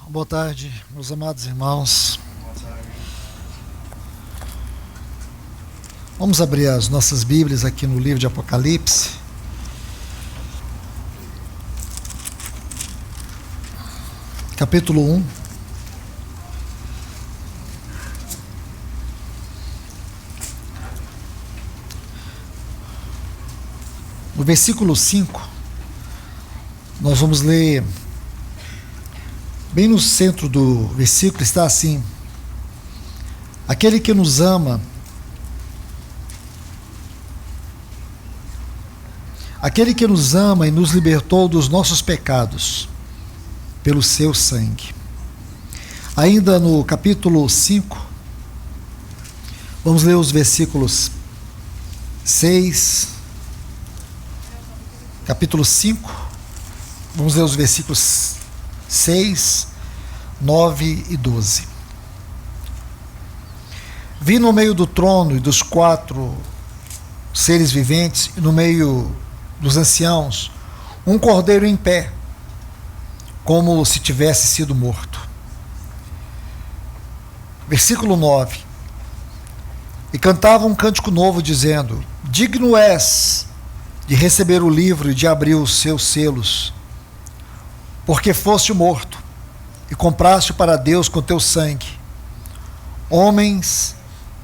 Boa tarde, meus amados irmãos. Vamos abrir as nossas Bíblias aqui no livro de Apocalipse. Capítulo 1. No versículo 5, nós vamos ler. Bem no centro do versículo está assim: aquele que nos ama, e nos libertou dos nossos pecados, pelo seu sangue. Ainda no capítulo 5, vamos ler os versículos 6, capítulo 5, vamos ler os versículos 6, 9 e 12. Vi no meio do trono e dos 4 seres viventes, e no meio dos anciãos, um cordeiro em pé, como se tivesse sido morto. Versículo 9. E cantava um cântico novo, dizendo: digno és de receber o livro e de abrir os seus selos, porque foste morto e compraste para Deus com teu sangue homens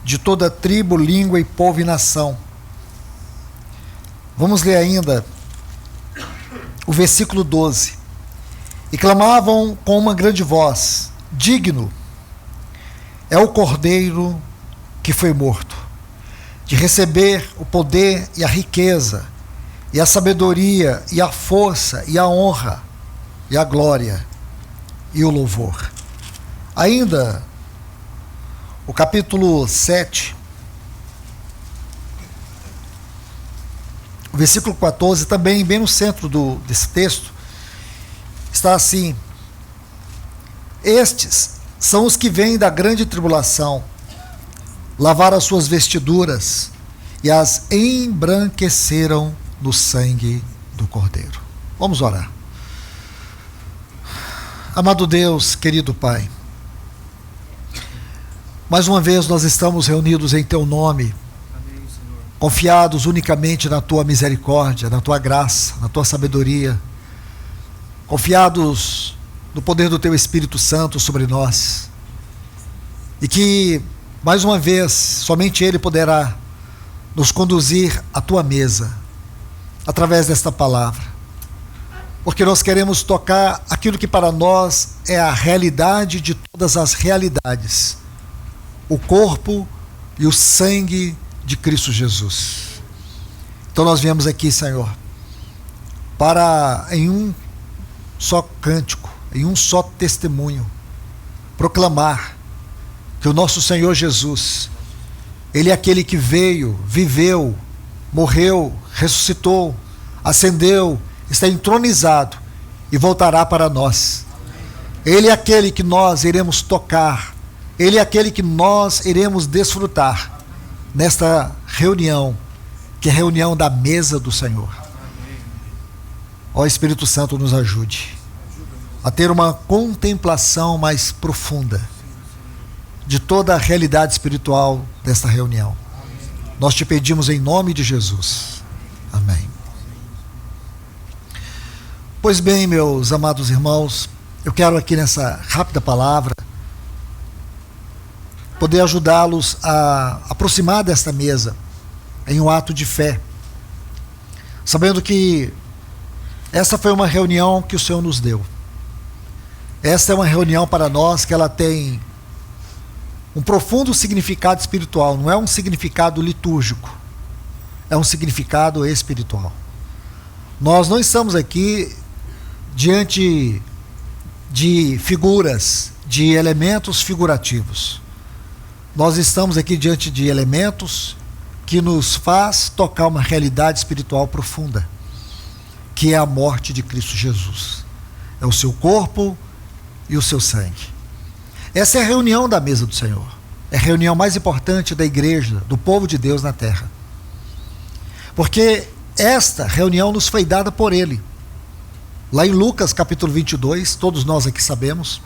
de toda tribo, língua e povo e nação. Vamos ler ainda o versículo 12. E clamavam com uma grande voz: digno é o cordeiro que foi morto de receber o poder e a riqueza e a sabedoria e a força e a honra e a glória e o louvor. Ainda o capítulo 7, o versículo 14, também bem no centro desse texto, está assim: estes são os que vêm da grande tribulação, lavaram as suas vestiduras e as embranqueceram no sangue do Cordeiro. Vamos orar. Amado Deus, querido Pai, mais uma vez nós estamos reunidos em Teu nome, confiados unicamente na Tua misericórdia, na Tua graça, na Tua sabedoria, confiados no poder do Teu Espírito Santo sobre nós, e que, mais uma vez, somente Ele poderá nos conduzir à Tua mesa, através desta palavra. Porque nós queremos tocar aquilo que para nós é a realidade de todas as realidades: o corpo e o sangue de Cristo Jesus. Então nós viemos aqui, Senhor, para em um só cântico, em um só testemunho, proclamar que o nosso Senhor Jesus, Ele é aquele que veio, viveu, morreu, ressuscitou, ascendeu, está entronizado e voltará para nós. Ele é aquele que nós iremos tocar, Ele é aquele que nós iremos desfrutar nesta reunião, que é a reunião da mesa do Senhor. Ó Espírito Santo, nos ajude a ter uma contemplação mais profunda de toda a realidade espiritual desta reunião. Nós te pedimos em nome de Jesus. Amém. Pois bem, meus amados irmãos, eu quero aqui nessa rápida palavra poder ajudá-los a aproximar desta mesa em um ato de fé, sabendo que essa foi uma reunião que o Senhor nos deu. Esta é uma reunião para nós que ela tem um profundo significado espiritual, não é um significado litúrgico, é um significado espiritual. Nós não estamos aqui diante de figuras, de elementos figurativos. Nós estamos aqui diante de elementos que nos faz tocar uma realidade espiritual profunda, que é a morte de Cristo Jesus. É o seu corpo e o seu sangue. Essa é a reunião da mesa do Senhor. É a reunião mais importante da igreja, do povo de Deus na terra. Porque esta reunião nos foi dada por Ele. Lá em Lucas capítulo 22, todos nós aqui sabemos,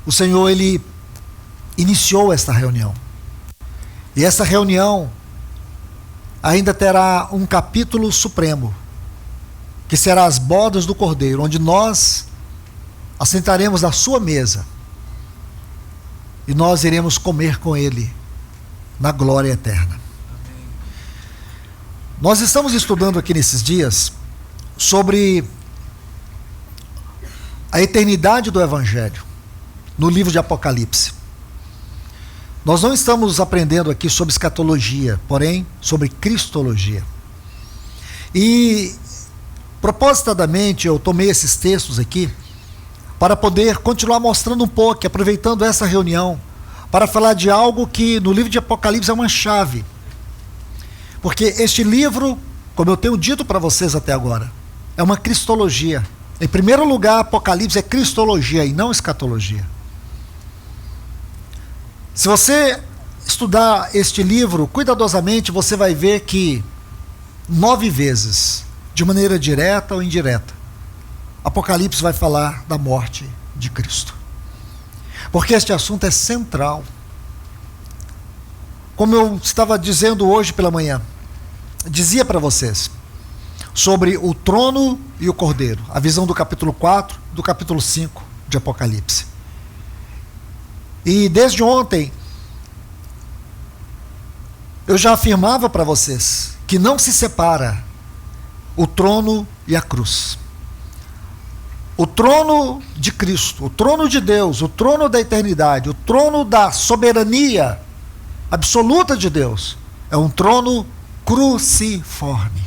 o Senhor, Ele iniciou esta reunião. E essa reunião ainda terá um capítulo supremo, que será as bodas do Cordeiro, onde nós assentaremos à sua mesa e nós iremos comer com Ele na glória eterna. Amém. Nós estamos estudando aqui nesses dias sobre a eternidade do Evangelho, no livro de Apocalipse. Nós não estamos aprendendo aqui sobre escatologia, porém sobre cristologia. E, propositadamente, eu tomei esses textos aqui para poder continuar mostrando um pouco, aproveitando essa reunião, para falar de algo que no livro de Apocalipse é uma chave. Porque este livro, como eu tenho dito para vocês até agora, é uma cristologia. Em primeiro lugar, Apocalipse é cristologia e não escatologia. Se você estudar este livro cuidadosamente, você vai ver que 9 vezes, de maneira direta ou indireta, Apocalipse vai falar da morte de Cristo. Porque este assunto é central. Como eu estava dizendo hoje pela manhã, dizia para vocês sobre o trono e o cordeiro, a visão do capítulo 4, do capítulo 5 de Apocalipse. E desde ontem, eu já afirmava para vocês que não se separa o trono e a cruz. O trono de Cristo, o trono de Deus, o trono da eternidade, o trono da soberania absoluta de Deus, é um trono cruciforme.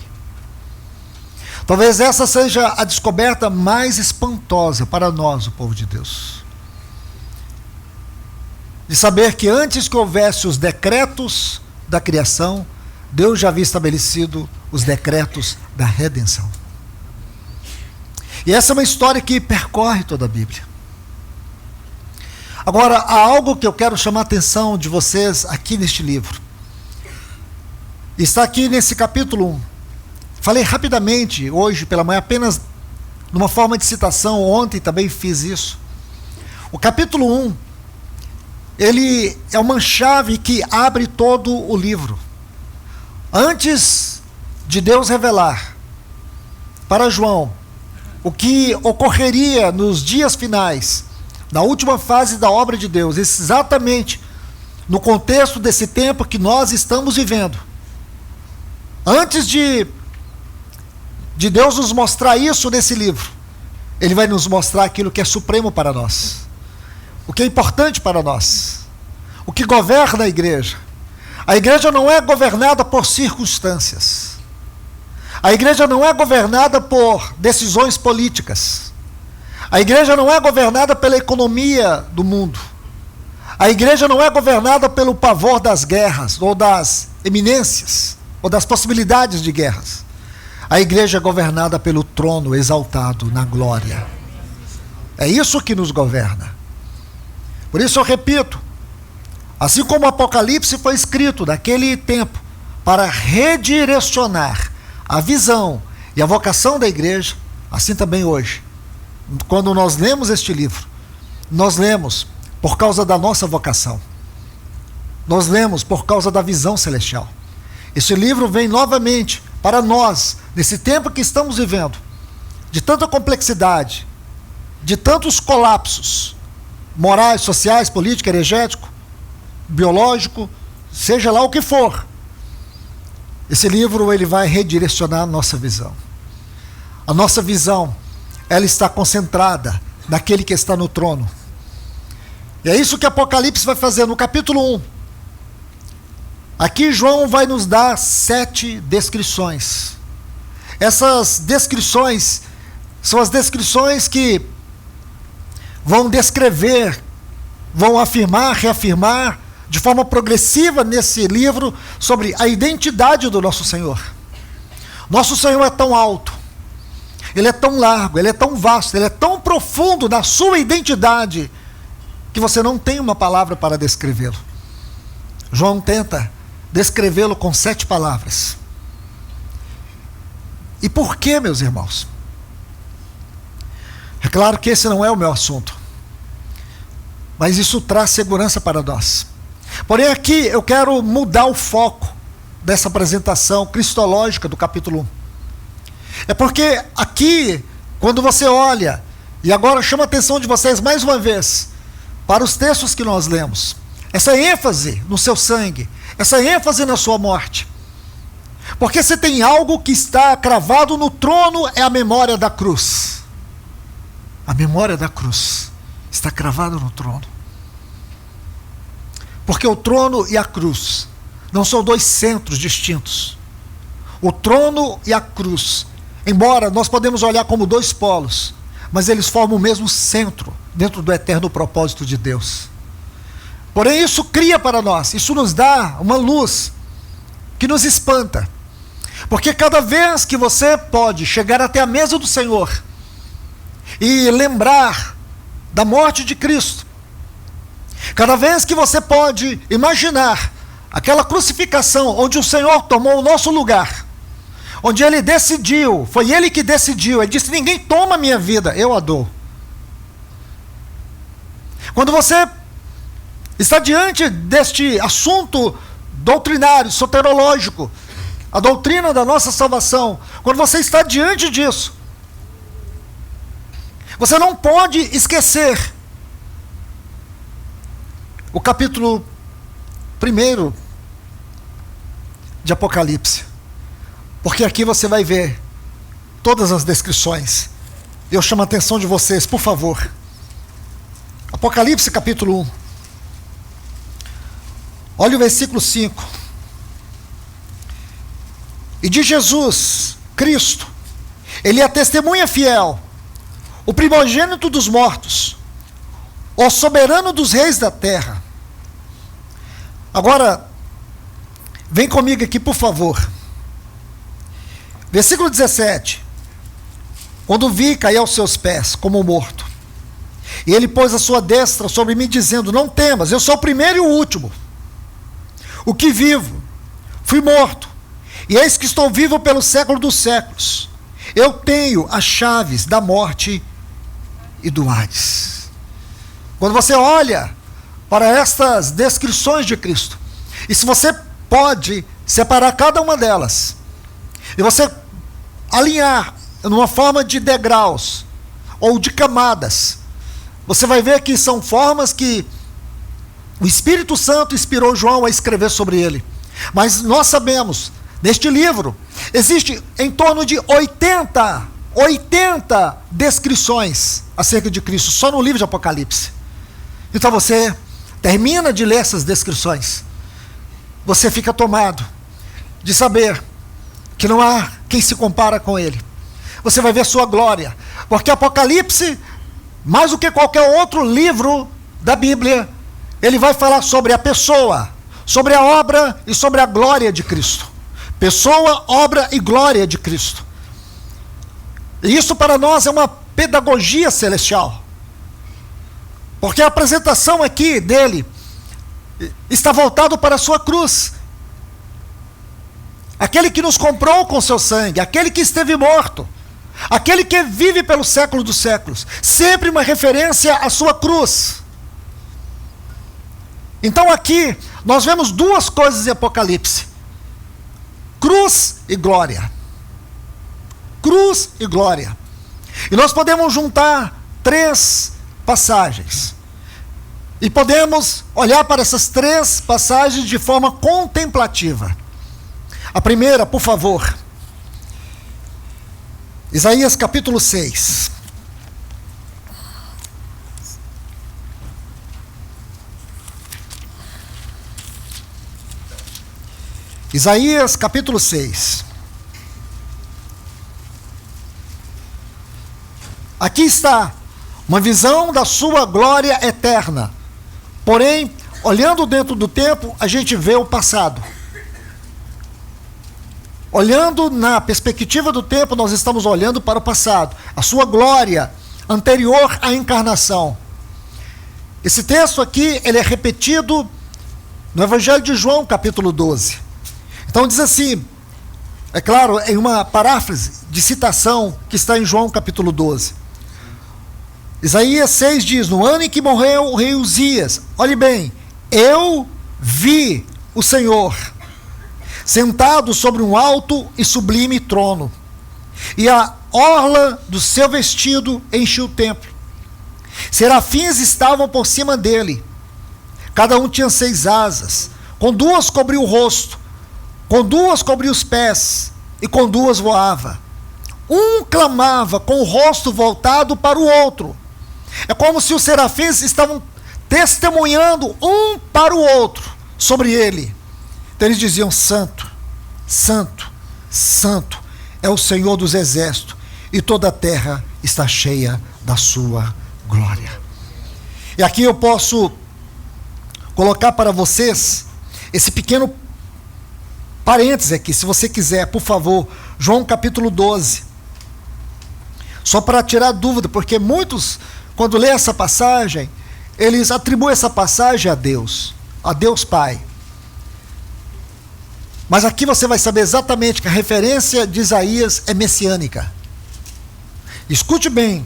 Talvez essa seja a descoberta mais espantosa para nós, o povo de Deus. De saber que antes que houvesse os decretos da criação, Deus já havia estabelecido os decretos da redenção. E essa é uma história que percorre toda a Bíblia. Agora, há algo que eu quero chamar a atenção de vocês aqui neste livro. Está aqui nesse capítulo 1. Falei rapidamente hoje pela manhã, apenas numa forma de citação, ontem também fiz isso. O capítulo 1, ele é uma chave que abre todo o livro. Antes de Deus revelar para João o que ocorreria nos dias finais, na última fase da obra de Deus, exatamente no contexto desse tempo que nós estamos vivendo. Antes de Deus nos mostrar isso nesse livro, Ele vai nos mostrar aquilo que é supremo para nós, o que é importante para nós, o que governa a igreja. A igreja não é governada por circunstâncias. A igreja não é governada por decisões políticas. A igreja não é governada pela economia do mundo. A igreja não é governada pelo pavor das guerras, ou das eminências, ou das possibilidades de guerras. A igreja é governada pelo trono exaltado na glória. É isso que nos governa. Por isso eu repito, assim como o Apocalipse foi escrito naquele tempo para redirecionar a visão e a vocação da igreja, assim também hoje, quando nós lemos este livro, nós lemos por causa da nossa vocação. Nós lemos por causa da visão celestial. Este livro vem novamente para nós, nesse tempo que estamos vivendo, de tanta complexidade, de tantos colapsos morais, sociais, político, energético, biológico, seja lá o que for. Esse livro ele vai redirecionar a nossa visão. A nossa visão, ela está concentrada naquele que está no trono. E é isso que Apocalipse vai fazer no capítulo 1. Aqui João vai nos dar 7 descrições. Essas descrições são as descrições que vão descrever, vão afirmar, reafirmar, de forma progressiva nesse livro, sobre a identidade do nosso Senhor. Nosso Senhor é tão alto, Ele é tão largo, Ele é tão vasto, Ele é tão profundo na sua identidade, que você não tem uma palavra para descrevê-lo. João tenta descrevê-lo com 7 palavras. E por quê, meus irmãos? É claro que esse não é o meu assunto. mas isso traz segurança para nós. Porém, aqui eu quero mudar o foco dessa apresentação cristológica do capítulo 1. É porque aqui, quando você olha, e agora chama a atenção de vocês mais uma vez, para os textos que nós lemos, essa ênfase no seu sangue, essa ênfase na sua morte. Porque se tem algo que está cravado no trono, é a memória da cruz. A memória da cruz está cravada no trono. Porque o trono e a cruz não são dois centros distintos. O trono e a cruz, embora nós podemos olhar como dois polos, mas eles formam o mesmo centro dentro do eterno propósito de Deus. Porém, isso cria para nós, isso nos dá uma luz que nos espanta. Porque cada vez que você pode chegar até a mesa do Senhor e lembrar da morte de Cristo, cada vez que você pode imaginar aquela crucificação onde o Senhor tomou o nosso lugar, onde Ele decidiu, foi Ele que decidiu, Ele disse: ninguém toma a minha vida, eu a dou. Quando você está diante deste assunto doutrinário, soterológico, a doutrina da nossa salvação, quando você está diante disso, você não pode esquecer o capítulo 1 de Apocalipse, porque aqui você vai ver todas as descrições. Eu chamo a atenção de vocês, por favor. Apocalipse capítulo 1. Olha o versículo 5. E de Jesus, Cristo, Ele é a testemunha fiel, o primogênito dos mortos, o soberano dos reis da terra. Agora, vem comigo aqui, por favor. Versículo 17. Quando vi, caí aos seus pés, como morto. E ele pôs a sua destra sobre mim, dizendo: não temas, eu sou o primeiro e o último, o que vivo. Fui morto, e eis que estou vivo pelo século dos séculos. Eu tenho as chaves da morte e do Hades. Quando você olha para estas descrições de Cristo, e se você pode separar cada uma delas, e você alinhar numa forma de degraus, ou de camadas, você vai ver que são formas que o Espírito Santo inspirou João a escrever sobre ele. Mas nós sabemos, neste livro, existe em torno de 80 descrições acerca de Cristo, só no livro de Apocalipse. Então você termina de ler essas descrições, você fica tomado de saber que não há quem se compara com ele. Você vai ver sua glória, porque Apocalipse, mais do que qualquer outro livro da Bíblia, ele vai falar sobre a pessoa, sobre a obra e sobre a glória de Cristo. Pessoa, obra e glória de Cristo. E isso para nós é uma pedagogia celestial, porque a apresentação aqui dele está voltado para a sua cruz. Aquele que nos comprou com seu sangue, aquele que esteve morto, aquele que vive pelo século dos séculos, sempre uma referência à sua cruz. Então aqui nós vemos duas coisas em Apocalipse: cruz e glória. Cruz e glória. E nós podemos juntar três passagens, e podemos olhar para essas três passagens de forma contemplativa. A primeira, por favor, Isaías capítulo 6. Isaías capítulo 6. Aqui está uma visão da sua glória eterna. Porém, olhando dentro do tempo, a gente vê o passado. Olhando na perspectiva do tempo, nós estamos olhando para o passado, a sua glória anterior à encarnação. Esse texto aqui, ele é repetido no Evangelho de João, capítulo 12. Então diz assim, é claro, em uma paráfrase de citação que está em João, capítulo 12. Isaías 6 diz: no ano em que morreu o rei Uzias, olhe bem, eu vi o Senhor sentado sobre um alto e sublime trono, e a orla do seu vestido enchia o templo. Serafins estavam por cima dele, cada um tinha 6 asas, com 2 cobria o rosto, com 2 cobria os pés, e com 2 voava. Um clamava com o rosto voltado para o outro. É como se os serafins estavam testemunhando um para o outro sobre ele. Então eles diziam: Santo, Santo, Santo é o Senhor dos exércitos, e toda a terra está cheia da sua glória. E aqui eu posso colocar para vocês esse pequeno parêntese aqui, se você quiser, por favor, João capítulo 12. Só para tirar dúvida, porque muitos, quando lê essa passagem, eles atribuem essa passagem a Deus Pai. Mas aqui você vai saber exatamente que a referência de Isaías é messiânica. Escute bem.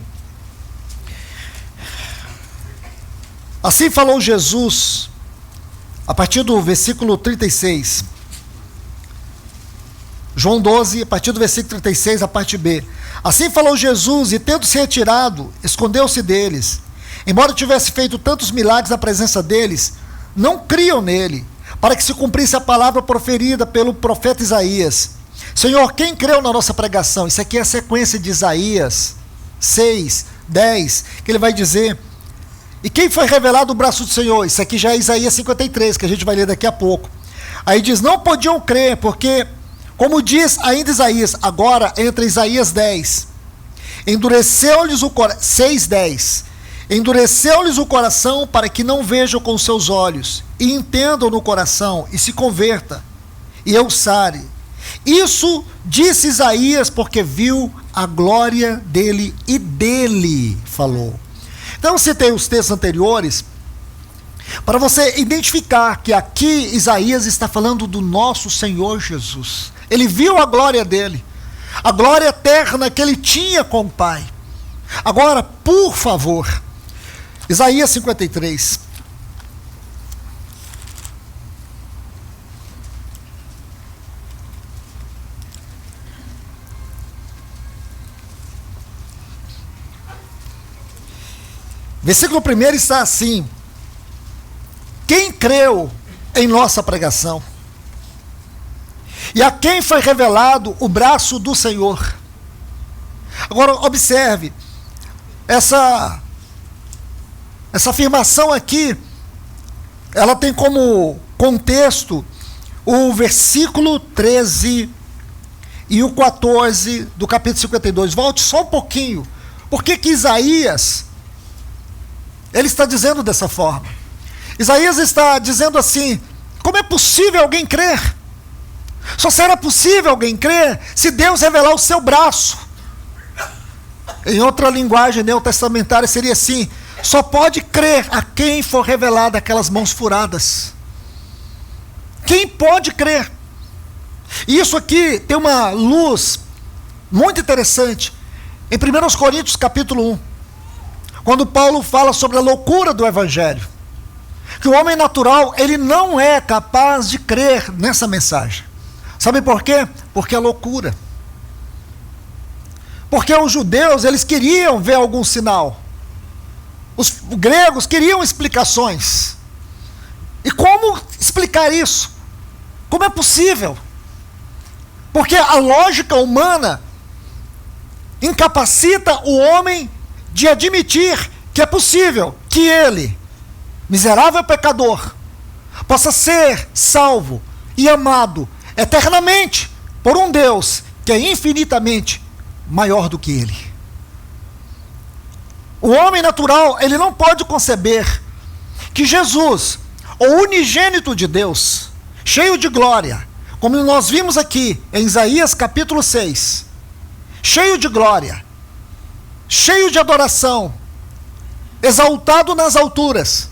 Assim falou Jesus, a partir do versículo 36. João 12, a partir do versículo 36, a parte B. Assim falou Jesus, e tendo se retirado, escondeu-se deles. Embora tivesse feito tantos milagres na presença deles, não criam nele, para que se cumprisse a palavra proferida pelo profeta Isaías. Senhor, quem creu na nossa pregação? Isso aqui é a sequência de Isaías 6, 10, que ele vai dizer: e quem foi revelado o braço do Senhor? Isso aqui já é Isaías 53, que a gente vai ler daqui a pouco. Aí diz: não podiam crer, porque, como diz ainda Isaías, agora entra Isaías 10, endureceu-lhes o coração, 6:10, endureceu-lhes o coração para que não vejam com seus olhos, e entendam no coração, e se converta, e eu sare. Isso disse Isaías, porque viu a glória dele, e dele falou. Então eu citei os textos anteriores, para você identificar que aqui Isaías está falando do nosso Senhor Jesus. Ele viu a glória dele, a glória eterna que ele tinha com o Pai. Agora, por favor, Isaías 53. Versículo 1 está assim: quem creu em nossa pregação? E a quem foi revelado o braço do Senhor? Agora observe, essa afirmação aqui, ela tem como contexto o versículo 13 e o 14 do capítulo 52. Volte só um pouquinho. Por que Isaías, ele está dizendo dessa forma? Isaías está dizendo assim: como é possível alguém crer? Só será possível alguém crer se Deus revelar o seu braço. Em outra linguagem neotestamentária seria assim: só pode crer a quem for revelada aquelas mãos furadas. Quem pode crer? E isso aqui tem uma luz muito interessante em 1 Coríntios capítulo 1, quando Paulo fala sobre a loucura do Evangelho, que o homem natural, ele não é capaz de crer nessa mensagem. Sabe por quê? Porque é loucura. Porque os judeus, eles queriam ver algum sinal. Os gregos queriam explicações. E como explicar isso? Como é possível? Porque a lógica humana incapacita o homem de admitir que é possível que ele, miserável pecador, possa ser salvo e amado eternamente por um Deus que é infinitamente maior do que ele. O homem natural, ele não pode conceber que Jesus, o unigênito de Deus, cheio de glória, como nós vimos aqui em Isaías capítulo 6, cheio de glória, cheio de adoração, exaltado nas alturas,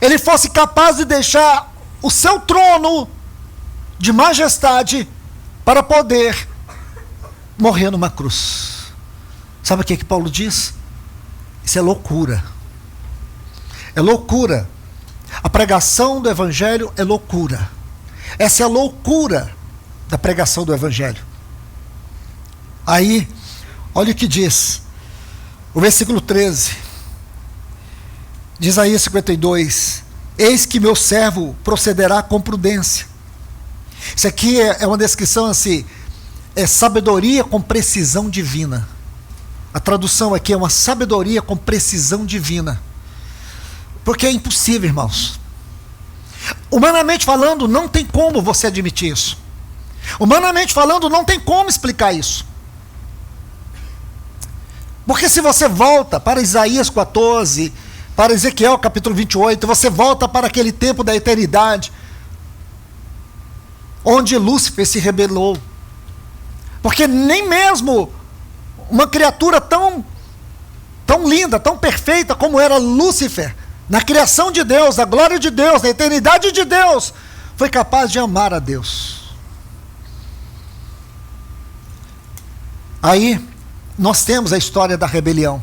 ele fosse capaz de deixar o seu trono de majestade para poder morrer numa cruz. Sabe o que Paulo diz? Isso é loucura. É loucura. A pregação do Evangelho é loucura. Essa é a loucura da pregação do Evangelho. Aí, olha o que diz. O versículo 13. De Isaías 52. Eis que meu servo procederá com prudência. Isso aqui é uma descrição assim. É sabedoria com precisão divina. A tradução aqui é uma sabedoria com precisão divina. Porque é impossível, irmãos. Humanamente falando, não tem como você admitir isso. Humanamente falando, não tem como explicar isso. Porque se você volta para Isaías 14, para Ezequiel capítulo 28, você volta para aquele tempo da eternidade, onde Lúcifer se rebelou. Porque nem mesmo uma criatura tão linda, tão perfeita como era Lúcifer, na criação de Deus, na glória de Deus, na eternidade de Deus, foi capaz de amar a Deus. Aí nós temos a história da rebelião.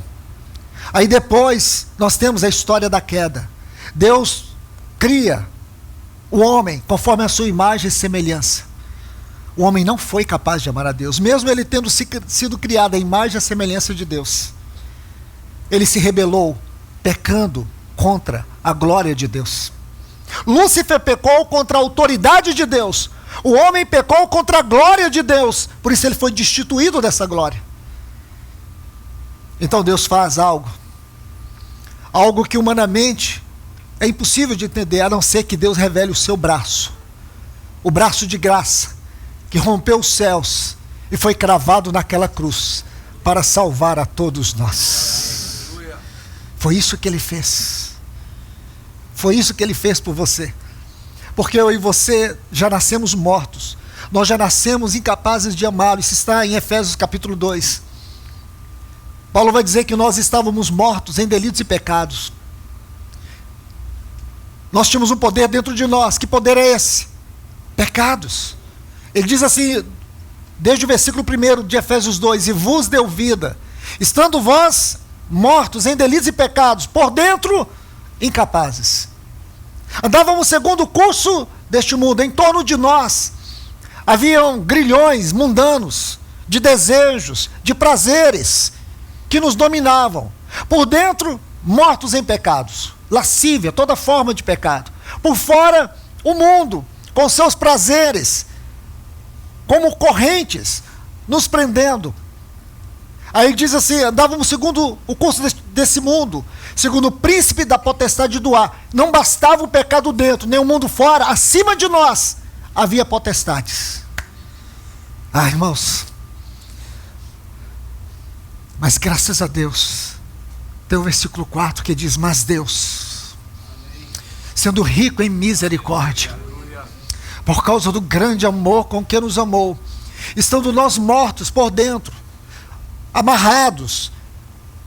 Aí depois nós temos a história da queda. Deus cria o homem conforme a sua imagem e semelhança. O homem não foi capaz de amar a Deus, mesmo ele tendo sido criado à imagem e à semelhança de Deus. Ele se rebelou, pecando contra a glória de Deus. Lúcifer pecou contra a autoridade de Deus. O homem pecou contra a glória de Deus. Por isso ele foi destituído dessa glória. Então Deus faz algo que humanamente é impossível de entender, a não ser que Deus revele o seu braço. O braço de graça, que rompeu os céus e foi cravado naquela cruz para salvar a todos nós. Foi isso que ele fez. Foi isso que ele fez por você. Porque eu e você já nascemos mortos. Nós já nascemos incapazes de amá-lo. Isso está em Efésios capítulo 2. Paulo vai dizer que nós estávamos mortos em delitos e pecados. Nós tínhamos um poder dentro de nós. Que poder é esse? Pecados. Ele diz assim, desde o versículo 1 de Efésios 2, e vos deu vida, estando vós mortos em delitos e pecados, por dentro, incapazes. Andávamos segundo o curso deste mundo, em torno de nós haviam grilhões mundanos, de desejos, de prazeres, que nos dominavam. Por dentro, mortos em pecados, lascívia, toda forma de pecado. Por fora, o mundo, com seus prazeres, como correntes, nos prendendo. Aí diz assim, andávamos segundo o curso desse mundo, segundo o príncipe da potestade do ar. Não bastava o pecado dentro, nem o mundo fora, acima de nós havia potestades. Ah, irmãos, mas graças a Deus, tem o versículo 4 que diz, mas Deus, sendo rico em misericórdia, por causa do grande amor com que nos amou, estando nós mortos por dentro, amarrados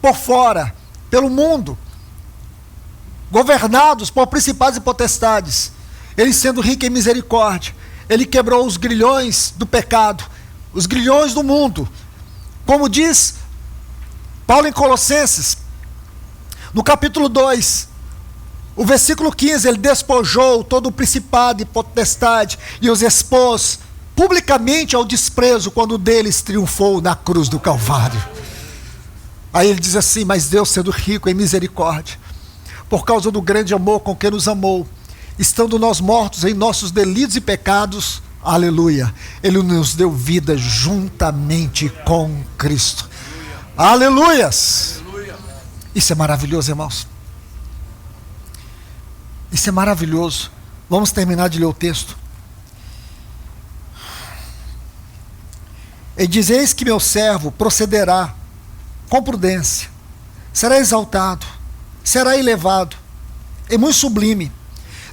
por fora, pelo mundo, governados por principados e potestades, ele sendo rico em misericórdia, ele quebrou os grilhões do pecado, os grilhões do mundo, como diz Paulo em Colossenses, no capítulo 2, o versículo 15, ele despojou todo o principado e potestade e os expôs publicamente ao desprezo quando deles triunfou na cruz do Calvário. Aí ele diz assim, mas Deus sendo rico em misericórdia, por causa do grande amor com que nos amou, estando nós mortos em nossos delitos e pecados, aleluia, ele nos deu vida juntamente com Cristo. Aleluias! Isso é maravilhoso, irmãos. Isso é maravilhoso. Vamos terminar de ler o texto. E diz, eis que meu servo procederá com prudência, será exaltado, será elevado, é muito sublime.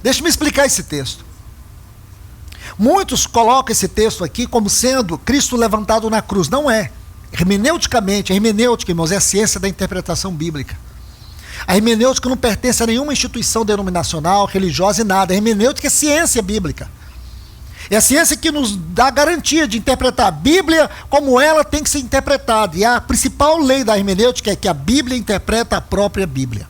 Deixa-me explicar esse texto. Muitos colocam esse texto aqui como sendo Cristo levantado na cruz. Não é. Hermeneuticamente, a hermenêutica, irmãos, é a ciência da interpretação bíblica. A hermenêutica não pertence a nenhuma instituição denominacional, religiosa e nada. A hermenêutica é ciência bíblica. É a ciência que nos dá a garantia de interpretar a Bíblia como ela tem que ser interpretada. E a principal lei da hermenêutica é que a Bíblia interpreta a própria Bíblia.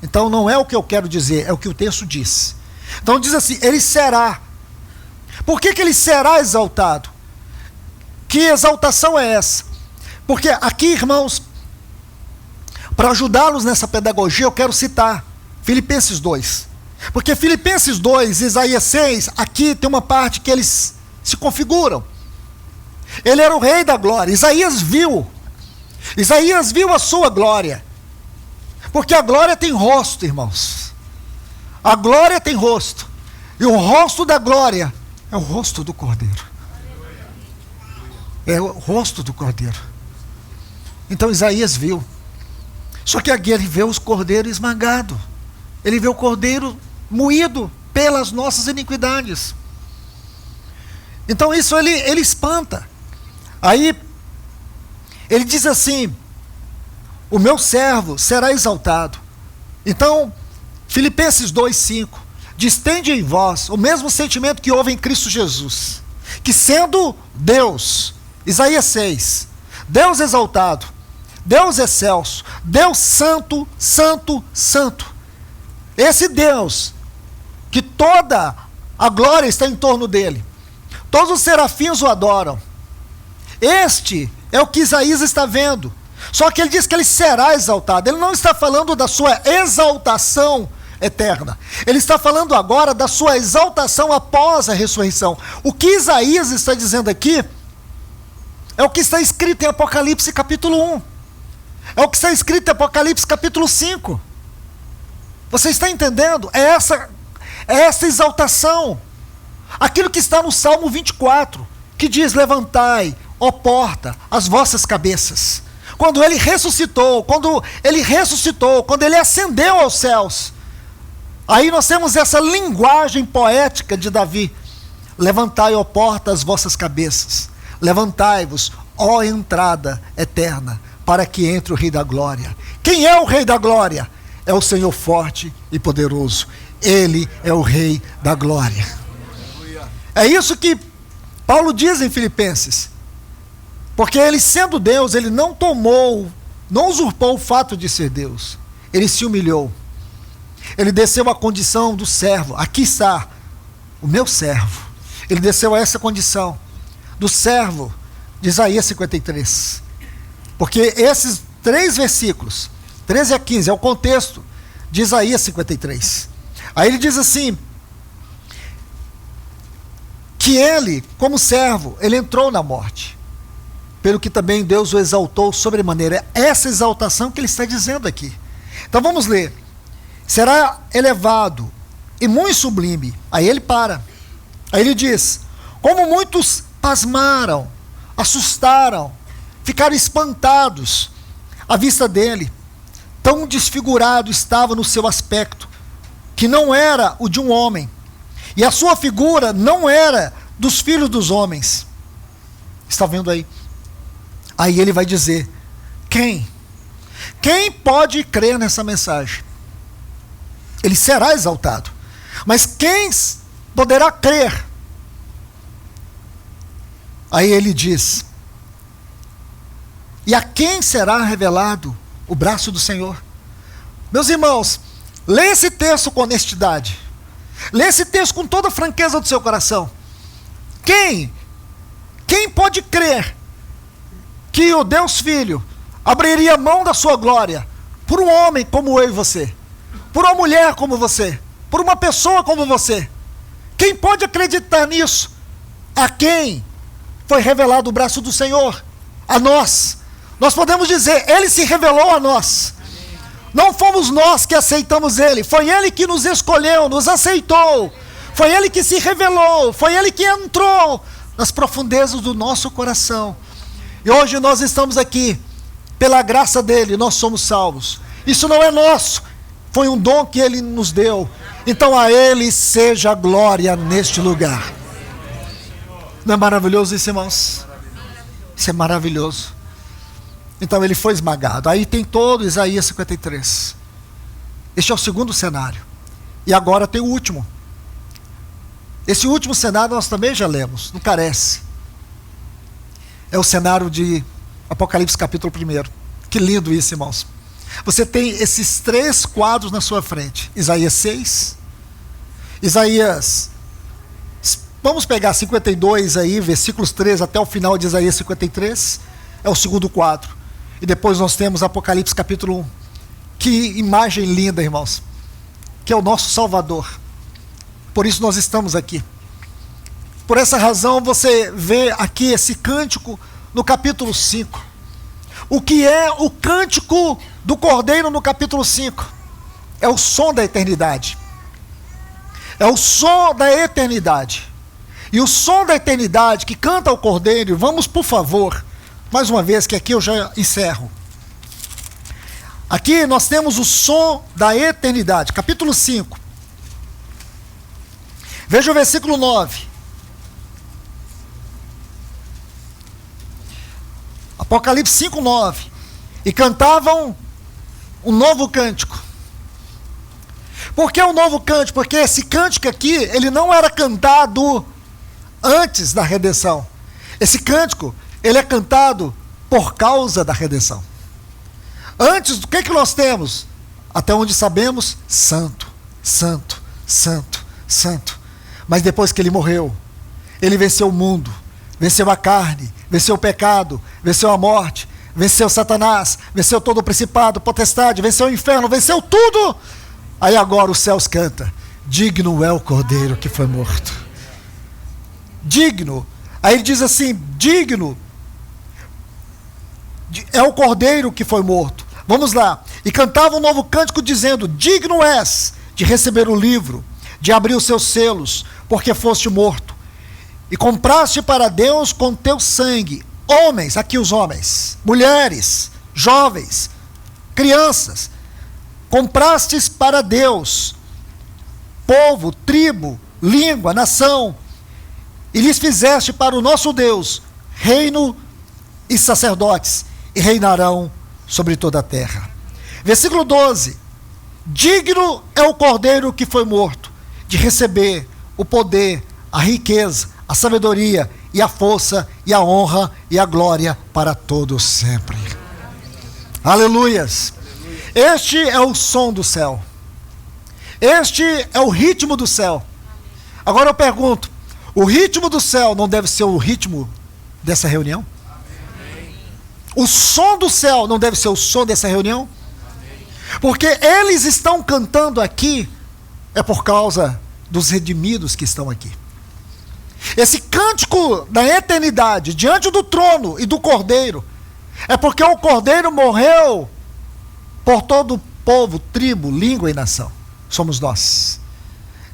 Então não é o que eu quero dizer, é o que o texto diz. Então diz assim, ele será. Por que ele será exaltado? Que exaltação é essa? Porque aqui, irmãos, para ajudá-los nessa pedagogia, eu quero citar Filipenses 2. Porque Filipenses 2, Isaías 6, aqui tem uma parte que eles se configuram. Ele era o rei da glória. Isaías viu a sua glória. Porque a glória tem rosto, irmãos. A glória tem rosto. E o rosto da glória é o rosto do Cordeiro. É o rosto do Cordeiro. Então Isaías viu. Só que aqui ele vê os cordeiros esmagados. Ele vê o cordeiro moído pelas nossas iniquidades. Então isso ele espanta. Aí ele diz assim: o meu servo será exaltado. Então Filipenses 2,5 diz: tende em vós o mesmo sentimento que houve em Cristo Jesus, que sendo Deus, Isaías 6, Deus exaltado, Deus excelso, Deus santo, santo, santo. Esse Deus, que toda a glória está em torno dele, todos os serafins o adoram. Este é o que Isaías está vendo. Só que ele diz que ele será exaltado. Ele não está falando da sua exaltação eterna. Ele está falando agora da sua exaltação após a ressurreição. O que Isaías está dizendo aqui é o que está escrito em Apocalipse capítulo 1. É o que está escrito em Apocalipse capítulo 5. Você está entendendo? É essa exaltação. Aquilo que está no Salmo 24, que diz: levantai, ó porta, as vossas cabeças. Quando ele ressuscitou, quando ele ascendeu aos céus, aí nós temos essa linguagem poética de Davi: levantai, ó porta, as vossas cabeças, levantai-vos, ó entrada eterna, para que entre o Rei da Glória. Quem é o Rei da Glória? É o Senhor forte e poderoso. Ele é o Rei da Glória. É isso que Paulo diz em Filipenses. Porque ele, sendo Deus, ele não usurpou o fato de ser Deus. Ele se humilhou. Ele desceu à condição do servo. Aqui está o meu servo. Ele desceu a essa condição do servo de Isaías 53. Porque esses 3 versículos, 13 a 15, é o contexto de Isaías 53. Aí ele diz assim: que ele, como servo, ele entrou na morte, pelo que também Deus o exaltou sobremaneira. É essa exaltação que ele está dizendo aqui. Então vamos ler. Será elevado e muito sublime. Aí ele para. Aí ele diz: como muitos pasmaram, assustaram, ficaram espantados à vista dele, tão desfigurado estava no seu aspecto, que não era o de um homem, e a sua figura não era dos filhos dos homens. Está vendo aí? Aí ele vai dizer: quem pode crer nessa mensagem? Ele será exaltado, mas quem poderá crer? Aí ele diz: e a quem será revelado o braço do Senhor? Meus irmãos, lê esse texto com honestidade. Lê esse texto com toda a franqueza do seu coração. Quem pode crer que o Deus Filho abriria mão da sua glória por um homem como eu e você, por uma mulher como você, por uma pessoa como você? Quem pode acreditar nisso? A quem foi revelado o braço do Senhor? A nós. Nós podemos dizer: ele se revelou a nós. Não fomos nós que aceitamos ele, foi ele que nos escolheu, nos aceitou, foi ele que se revelou, foi ele que entrou nas profundezas do nosso coração. E hoje nós estamos aqui, pela graça dele, nós somos salvos. Isso não é nosso, foi um dom que ele nos deu. Então a ele seja a glória neste lugar. Não é maravilhoso isso, irmãos? Isso é maravilhoso. Então ele foi esmagado. Aí tem todo Isaías 53. Este é o segundo cenário. E agora tem o último. Esse último cenário nós também já lemos, não carece. É o cenário de Apocalipse capítulo 1. Que lindo isso, irmãos. Você tem esses 3 quadros na sua frente. Isaías 6, Isaías, vamos pegar 52 aí, versículos 3 até o final de Isaías 53, é o segundo quadro. E depois nós temos Apocalipse capítulo 1. Que imagem linda, irmãos. Que é o nosso Salvador. Por isso nós estamos aqui. Por essa razão você vê aqui esse cântico no capítulo 5. O que é o cântico do Cordeiro no capítulo 5? É o som da eternidade. É o som da eternidade. E o som da eternidade que canta o Cordeiro, vamos por favor, mais uma vez, que aqui eu já encerro. Aqui nós temos o som da eternidade, capítulo 5. Veja o versículo 9. Apocalipse 5, 9. E cantavam um novo cântico. Por que um novo cântico? Porque esse cântico aqui, ele não era cantado antes da redenção. Esse cântico, ele é cantado por causa da redenção. Antes, do que nós temos? Até onde sabemos, santo, santo, santo, santo. Mas depois que ele morreu, ele venceu o mundo, venceu a carne, venceu o pecado, venceu a morte, venceu Satanás, venceu todo o principado, potestade, venceu o inferno, venceu tudo. Aí agora os céus cantam: digno é o Cordeiro que foi morto. Digno. Aí ele diz assim: digno é o Cordeiro que foi morto. Vamos lá. E cantava um novo cântico dizendo: digno és de receber o livro, de abrir os seus selos, porque foste morto. E compraste para Deus com teu sangue homens, aqui os homens, mulheres, jovens, crianças. Comprastes para Deus povo, tribo, língua, nação, e lhes fizeste para o nosso Deus reino e sacerdotes, e reinarão sobre toda a terra. Versículo 12. Digno é o Cordeiro que foi morto de receber o poder, a riqueza, a sabedoria e a força e a honra e a glória para todos sempre. Aleluias. Este é o som do céu. Este é o ritmo do céu. Agora eu pergunto: o ritmo do céu não deve ser o ritmo dessa reunião? O som do céu não deve ser o som dessa reunião? Porque eles estão cantando aqui, é por causa dos redimidos que estão aqui. Esse cântico da eternidade diante do trono e do Cordeiro é porque o Cordeiro morreu por todo o povo, tribo, língua e nação. Somos nós.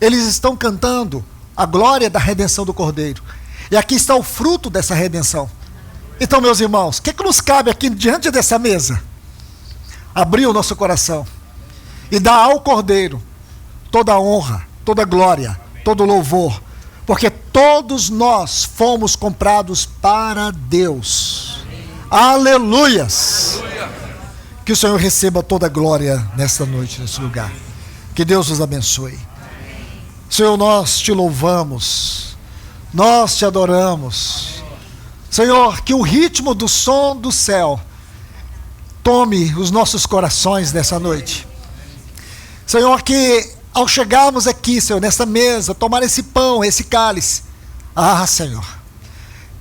Eles estão cantando a glória da redenção do Cordeiro. E aqui está o fruto dessa redenção. Então, meus irmãos, o que nos cabe aqui diante dessa mesa? Abrir o nosso coração e dar ao Cordeiro toda a honra, toda a glória, todo o louvor, porque todos nós fomos comprados para Deus. Aleluias! Que o Senhor receba toda a glória nesta noite, nesse lugar. Que Deus nos abençoe. Senhor, nós te louvamos, nós te adoramos. Senhor, que o ritmo do som do céu tome os nossos corações nessa noite. Senhor, que ao chegarmos aqui, Senhor, nesta mesa, tomar esse pão, esse cálice, Senhor,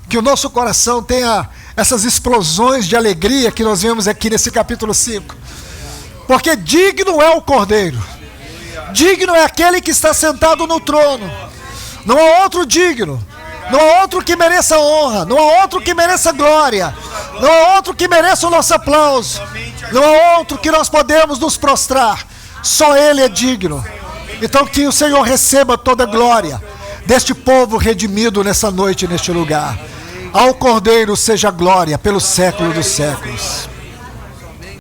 que o nosso coração tenha essas explosões de alegria que nós vemos aqui nesse capítulo 5. Porque digno é o Cordeiro, digno é aquele que está sentado no trono. Não há outro digno, não há outro que mereça honra, não há outro que mereça glória, não há outro que mereça o nosso aplauso, não há outro que nós podemos nos prostrar. Só Ele é digno. Então que o Senhor receba toda a glória deste povo redimido nessa noite, neste lugar. Ao Cordeiro seja glória pelos séculos dos séculos.